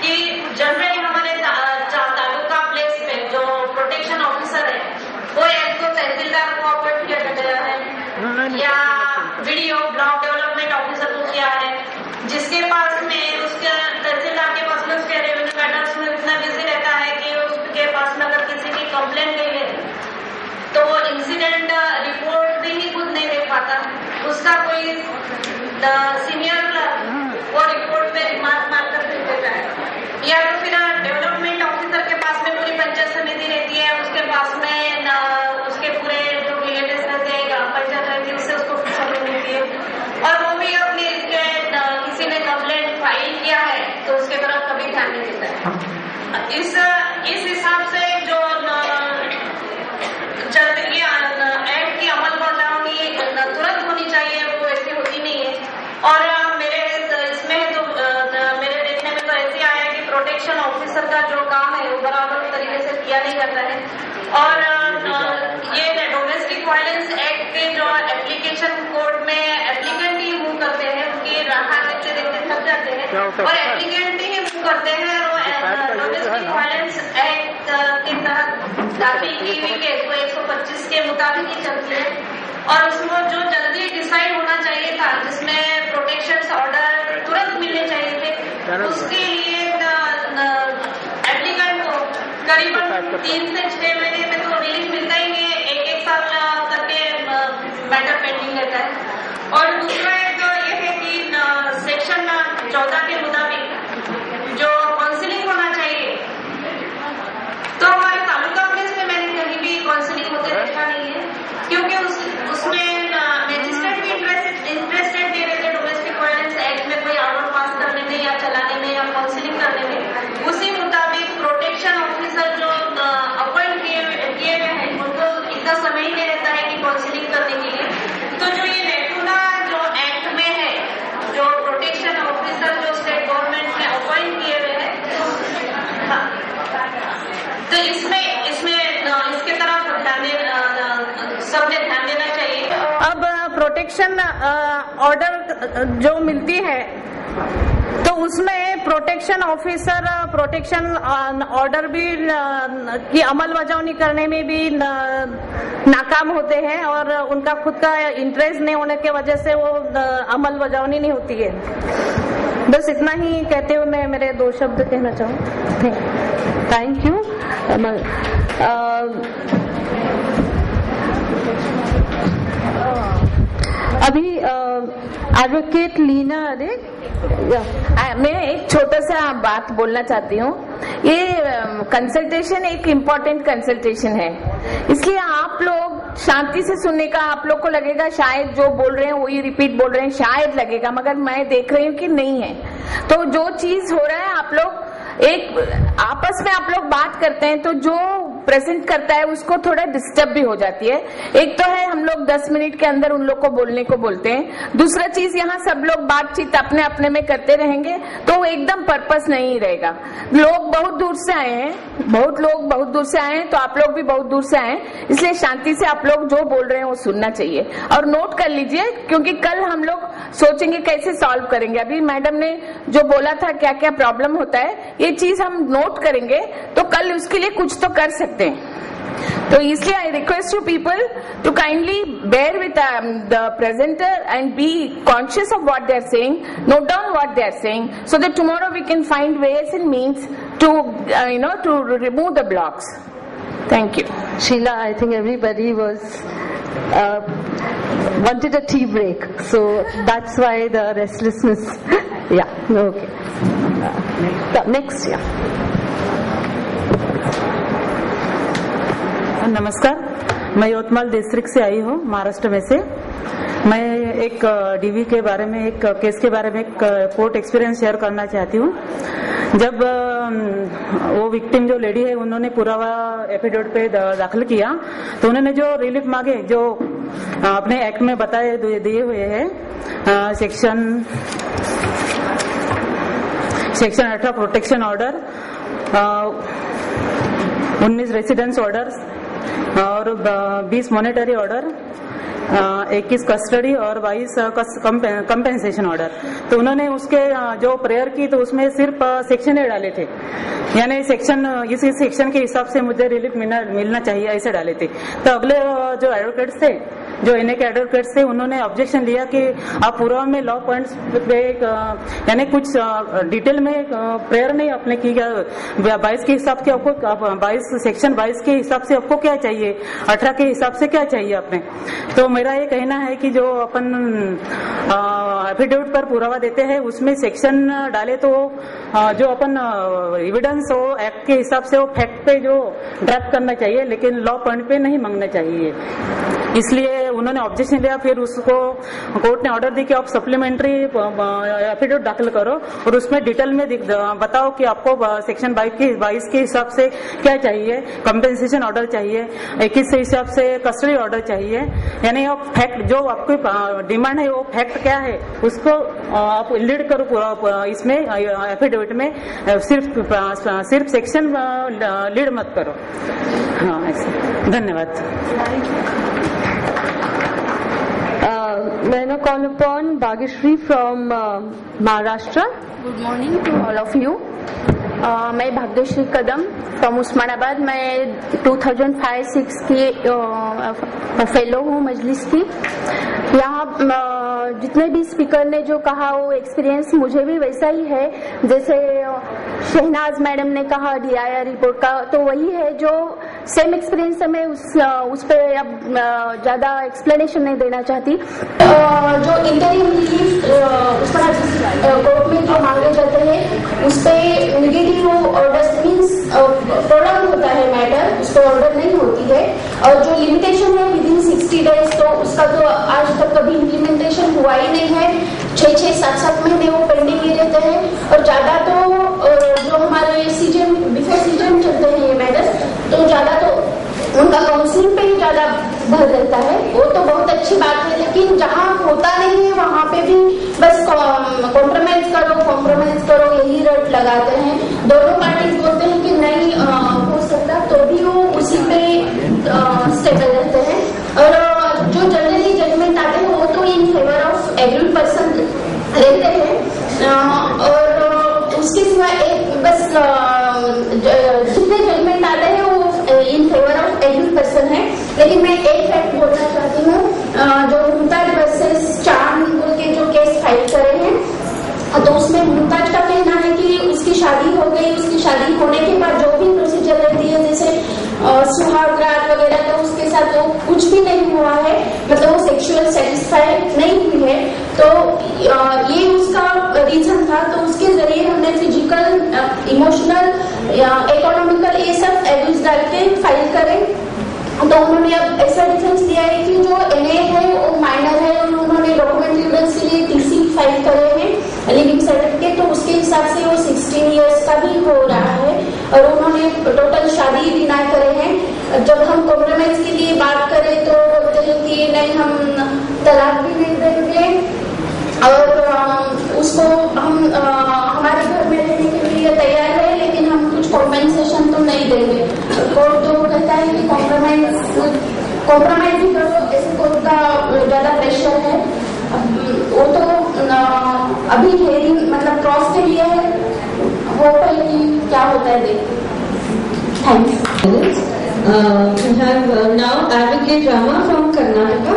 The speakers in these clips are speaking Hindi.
कि जनरली हमारे तालुका प्लेस पे जो प्रोटेक्शन ऑफिसर है वो एक तो तहसीलदार को अपॉइंट किया गया है या वीडियो ब्लॉक डेवलपमेंट ऑफिसर को किया है, जिसके पास में उसके तहसीलदार के पास में उसके रेवेन्यू मैटर्स में इतना बिजी रहता है कि उसके पास में अगर किसी की कंप्लेंट गई है तो वो इंसिडेंट रिपोर्ट भी खुद नहीं देख पाता, उसका कोई सीनियर वो रिपोर्ट पे रिमार्क मारकर फिर देता है, या तो फिर डेवलपमेंट ऑफिसर के पास में पूरी पंचायत समिति रहती है, उसके पास में उसके पूरे जो रिलेटिव्स रहते हैं, ग्राम पंचायत रहती है, उससे उसको फुर्सत मिलती है और वो भी अपनी किसी ने कंप्लेंट फाइल किया है तो उसके तरफ कभी ध्यान नहीं देता है। इस हिसाब से जो जल्दी एक्ट की अमल बजावनी तुरंत होनी चाहिए वो ऐसी होती नहीं है। और मेरे इसमें तो मेरे देखने में तो ऐसे आया है कि प्रोटेक्शन ऑफिसर का जो काम है वो बराबर तरीके से किया नहीं जाता है और ये डोमेस्टिक वायलेंस एक्ट के जो एप्लीकेशन कोर्ट में एप्लीकेंट ही मूव करते हैं, उनकी राह देखते देखते थक जाते हैं और एप्लीकेंट ही मूव करते हैं और डोमेस्टिक वायलेंस एक्ट के तहत दाखिल की हुई केस को 125 के मुताबिक ही चलती है और उसमें जो जल्दी डिसाइड होना चाहिए था, जिसमें प्रोटेक्शन ऑर्डर तुरंत मिलने चाहिए थे, उसके लिए एप्लीकेंट को करीबन 3 से 6 महीने में तो रिलीज मिलता ही नहीं है, एक साल करके मैटर पेंडिंग रहता है। और दूसरा एक ये है कि सेक्शन 14 के मुताबिक जो काउंसिलिंग होना चाहिए तो हमारे तालुका प्लेस में मैंने कहीं भी काउंसिलिंग होते देखा नहीं है, क्योंकि उसमें मैजिस्ट्रेट भी इंटरेस्टेड नहीं रहते डोमेस्टिक वायलेंस एक्ट में कोई ऑर्डर पास करने में या चलाने में या काउंसिलिंग करने में। उसी मुताबिक प्रोटेक्शन ऑफिसर जो अपॉइंट किए हुए हैं उनको इतना समय ही नहीं रहता है कि काउंसिलिंग करने के लिए। तो जो ये नेटूना जो एक्ट में है, जो प्रोटेक्शन ऑफिसर जो स्टेट गवर्नमेंट ने अपॉइंट किए हुए हैं, तो इसमें इसके तरफ सबने ध्यान देना चाहिए। अब प्रोटेक्शन ऑर्डर जो मिलती है तो उसमें प्रोटेक्शन ऑफिसर प्रोटेक्शन ऑर्डर भी की अमल बजावनी करने में भी नाकाम होते हैं और उनका खुद का इंटरेस्ट नहीं होने की वजह से वो अमल बजावनी नहीं होती है। बस इतना ही कहते हुए मैं मेरे 2 शब्द कहना चाहूँ। Thank you. अभी एडवोकेट लीना, अरे मैं एक छोटा सा बात बोलना चाहती हूँ। ये कंसल्टेशन एक इम्पोर्टेंट कंसल्टेशन है, इसलिए आप लोग शांति से सुनने का, आप लोग को लगेगा शायद जो बोल रहे हैं वही रिपीट बोल रहे हैं, शायद लगेगा, मगर मैं देख रही हूँ कि नहीं है। तो जो चीज हो रहा है आप लोग एक आपस में आप लोग बात करते हैं तो जो प्रेजेंट करता है उसको थोड़ा डिस्टर्ब भी हो जाती है। एक तो है हम लोग 10 मिनट के अंदर उन लोग को बोलने को बोलते हैं, दूसरा चीज यहाँ सब लोग बातचीत अपने अपने में करते रहेंगे तो एकदम पर्पस नहीं रहेगा। लोग बहुत दूर से आए हैं, बहुत लोग बहुत दूर से आए हैं, तो आप लोग भी बहुत दूर से आए, इसलिए शांति से आप लोग जो बोल रहे हैं वो सुनना चाहिए और नोट कर लीजिए, क्योंकि कल हम लोग सोचेंगे कैसे सॉल्व करेंगे। अभी मैडम ने जो बोला था क्या क्या प्रॉब्लम होता है, ये चीज हम नोट करेंगे तो कल उसके लिए कुछ तो कर सकते हैं। तो इसलिए I request to people to kindly bear with the presenter and be conscious of what they are saying, note down what they are saying, so that tomorrow we can find ways and means to to remove the blocks. Thank you. Sheila, I think everybody was wanted a tea break, so that's why the restlessness. Yeah, okay. Next, yeah. नमस्कार, मैं यवतमाल डिस्ट्रिक्ट से आई हूँ, महाराष्ट्र में से। मैं एक डीवी के बारे में, एक केस के बारे में एक कोर्ट एक्सपीरियंस शेयर करना चाहती हूँ। जब वो विक्टिम जो लेडी है उन्होंने पुरावा एफिडेविट पे दाखिल किया तो उन्होंने जो रिलीफ मांगे, जो अपने एक्ट में बताए दिए हुए हैं, section 18 protection order, 19 residence order और 20 मॉनेटरी ऑर्डर, 21 कस्टडी और 22 कंपेंसेशन ऑर्डर। तो उन्होंने उसके जो प्रेयर की तो उसमें सिर्फ सेक्शन ए डाले थे, यानी सेक्शन इसी सेक्शन के हिसाब से मुझे रिलीफ मिलना चाहिए ऐसे डाले थे। तो अगले जो एडवोकेट्स थे, जो एनए के एडवोकेट्स थे, उन्होंने ऑब्जेक्शन लिया कि आप पूर्व में लॉ पॉइंट्स पे यानी कुछ डिटेल में प्रेयर नहीं आपने की, 22 के हिसाब से आपको 22 सेक्शन 22 के हिसाब से आपको क्या चाहिए, 18 के हिसाब से क्या चाहिए आपने। तो मेरा ये कहना है कि जो अपन एफिडेविट पर पुरावा देते हैं उसमें सेक्शन डाले तो जो अपन एविडेंस हो एक्ट के हिसाब से वो फैक्ट पे जो ड्राफ्ट करना चाहिए, लेकिन लॉ पॉइंट पे नहीं मांगना चाहिए। इसलिए उन्होंने ऑब्जेक्शन लिया। फिर उसको कोर्ट ने ऑर्डर दी कि आप सप्लीमेंट्री एफिडेविट दाखिल करो और उसमें डिटेल में बताओ कि आपको सेक्शन 22 के हिसाब से क्या चाहिए, कंपेंसेशन ऑर्डर चाहिए, 21 के हिसाब से कस्टडी ऑर्डर चाहिए, यानी फैक्ट जो आपको डिमांड है वो फैक्ट क्या है उसको आप लीड करो पूरा इसमें एफिडेविट में, सिर्फ सेक्शन लीड मत करो। हाँ ऐसे। धन्यवाद। May I now call upon Bhagyashree from Maharashtra. Good morning to all of you. मैं भाग्यश्री कदम फ्रॉम उस्मानाबाद। मैं 2005-06 की फेलो हूँ मजलिस की। यहाँ जितने भी स्पीकर ने जो कहा वो एक्सपीरियंस मुझे भी वैसा ही है, जैसे शहनाज मैडम ने कहा DIR रिपोर्ट का, तो वही है जो सेम एक्सपीरियंस है। मैं उस पे अब ज्यादा एक्सप्लेनेशन नहीं देना चाहती। जो इंटरिम रिलीफ कोर्ट में जो मांगे जाते हैं उस पे नेगेटिव ऑर्डर मीन्स प्रोलॉन्ग होता है मैटर, उस पर ऑर्डर नहीं होती है। और जो लिमिटेशन है विदिन 60 डेज, तो उसका तो आज तक कभी इम्प्लीमेंटेशन हुआ ही नहीं है। 6-6, 7-7 महीने वो पेंडिंग ही रहते हैं। और ज्यादा तो जो हमारे सीजन बिफोर सीजन चलते हैं ये मैटर, तो ज्यादा तो उनका काउंसलिंग पे ही ज्यादा भर रहता है। वो तो बहुत अच्छी बात है, लेकिन जहाँ होता नहीं है वहाँ पे भी बस कॉम्प्रोमाइज करो यही रट लगाते हैं। दोनों पार्टीज बोलते हैं कि नहीं हो सकता, तो भी वो उसी पे स्टेबल रहते हैं। और जो जनरली जजमेंट आते हैं वो तो in favour of agreed person रहते हैं। और उसके सिवा एक बस जितने जजमेंट आते हैं वो in favour of agreed person है। लेकिन मैं एक फैक्ट बोलना चाहती हूँ, जो मुमताज वर्सेस चांद के जो केस फाइल करे हैं, तो उसमें मुमताज का कहना है कि उसकी शादी हो गई, उसकी शादी होने के बाद जो भी प्रोसीजर रहती है जैसे सुहागरात वगैरह, तो उसके साथ वो कुछ भी नहीं हुआ है, मतलब वो सेक्सुअल सेटिस्फाइड नहीं हुई है। तो ये उसका रीजन था। तो उसके जरिए हमने फिजिकल, इमोशनल, इकोनॉमिकल ये सब एब्यूज डाल के फाइल करे। तो उन्होंने अब ऐसा डिफरेंस दिया है कि जो NA है वो माइनर है और उन्होंने डॉक्यूमेंट एविडेंस के लिए TC फाइल करे हैं लिविंग सर्टिफिकेट, तो उसके हिसाब से वो 16 इयर्स का भी हो रहा है। और उन्होंने टोटल शादी डिनाई करे हैं। जब हम कॉम्प्रोमाइज के लिए बात करें तो बोलते हैं कि नहीं हम तलाक भी नहीं देंगे और उसको हम हमारे घर में रहने के लिए तैयार है, लेकिन हम कुछ कॉम्पेंसेशन तो नहीं देंगे। कोर्ट तो कहता है कि कॉम्प्रोमाइज भी करो, ऐसे कोर्ट का ज्यादा प्रेशर है। वो तो अभी हेयरिंग मतलब क्रॉस के लिए है, वो पहले क्या होता है देखिए। Thanks. We have now Advocate Rama from Karnataka.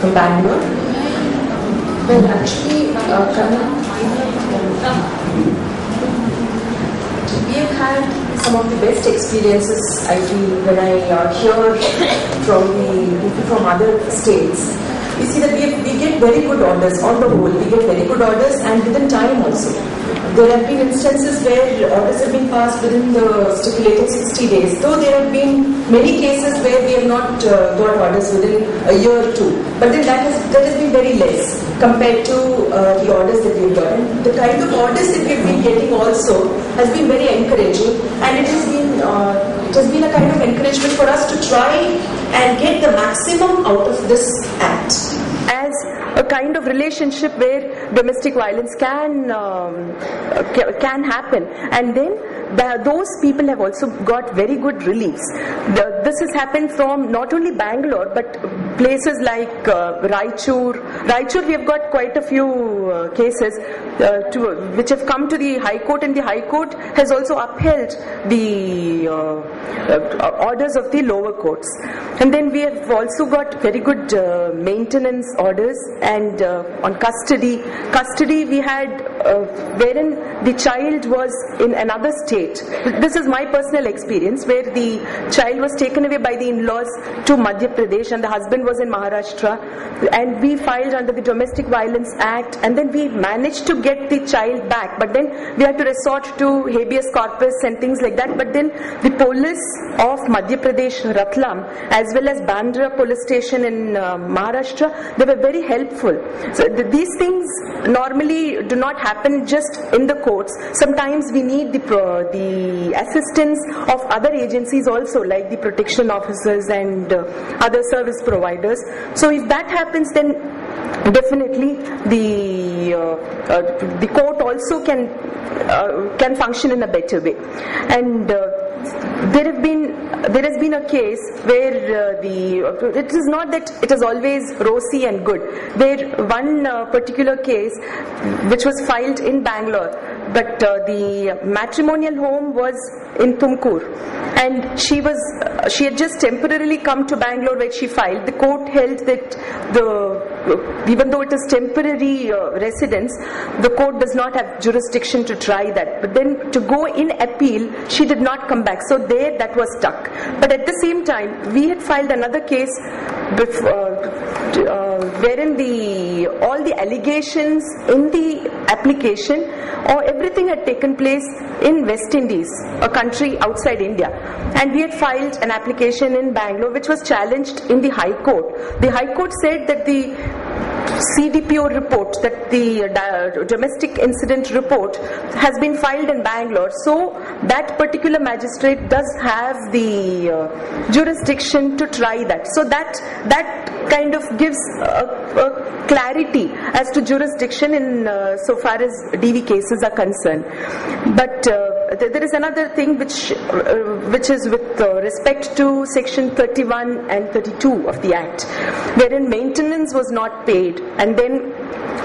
From Bangalore. Well, actually, we have had some of the best experiences, I feel, when I hear from the people from other states. We see that we get very good orders on the whole. We get very good orders and within time also. There have been instances where orders have been passed within the stipulated 60 days. Though there have been many cases where we have not got orders within a year or two. But then that has been very less compared to the orders that we have got. And the kind of orders that we have been getting also has been very encouraging. And it has been a kind of encouragement for us to try and get the maximum out of this act? As a kind of relationship where domestic violence can happen, and then those people have also got very good reliefs. This has happened from not only Bangalore but places like Raichur. Raichur, we have got quite a few cases which have come to the High Court, and the High Court has also upheld the orders of the lower courts. And then we have also got very good maintenance orders, and on custody we had wherein the child was in another state. This is my personal experience, where the child was taken away by the in-laws to Madhya Pradesh and the husband was in Maharashtra, and we filed under the Domestic Violence Act, and then we managed to get the child back, but then we had to resort to habeas corpus and things like that. But then the police of Madhya Pradesh, Ratlam, as well as Bandra police station in Maharashtra, they were very helpful. So these things normally do not happen just in the courts. Sometimes we need the assistance of other agencies also, like the protection officers and other service providers. So if that happens, then definitely the court also can function in a better way. And there has been a case where it is not that it is always rosy and good. There one particular case which was filed in Bangalore, but the matrimonial home was in Tumkur, and she had just temporarily come to Bangalore where she filed. The court held that even though it is temporary residence, the court does not have jurisdiction to try that. But then to go in appeal, she did not come back. So there, that was stuck. But at the same time, we had filed another case wherein all the allegations in the application or everything had taken place in West Indies, a country outside India. And we had filed an application in Bangalore which was challenged in the High Court. The High Court said that the CDPO report, that the domestic incident report, has been filed in Bangalore, so that particular magistrate does have the jurisdiction to try that. So that kind of gives a clarity as to jurisdiction in so far as DV cases are concerned. But there is another thing which is with respect to section 31 and 32 of the Act, wherein maintenance was not paid, and then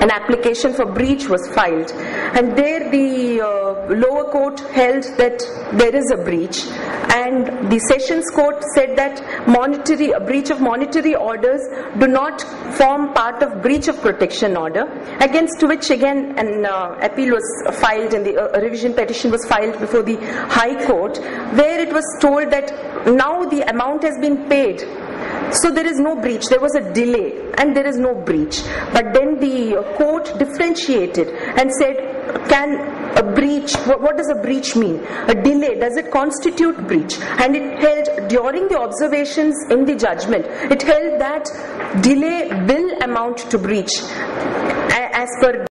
an application for breach was filed, and there the lower court held that there is a breach, and the sessions court said that a breach of monetary orders do not form part of breach of protection order, against which again an appeal was filed, and the revision petition was filed before the High Court, where it was told that now the amount has been paid, so there is no breach. There was a delay and there is no breach. But then the court differentiated and said, can a breach, what does a breach mean? A delay, does it constitute breach? And it held, during the observations in the judgment, it held that delay will amount to breach as per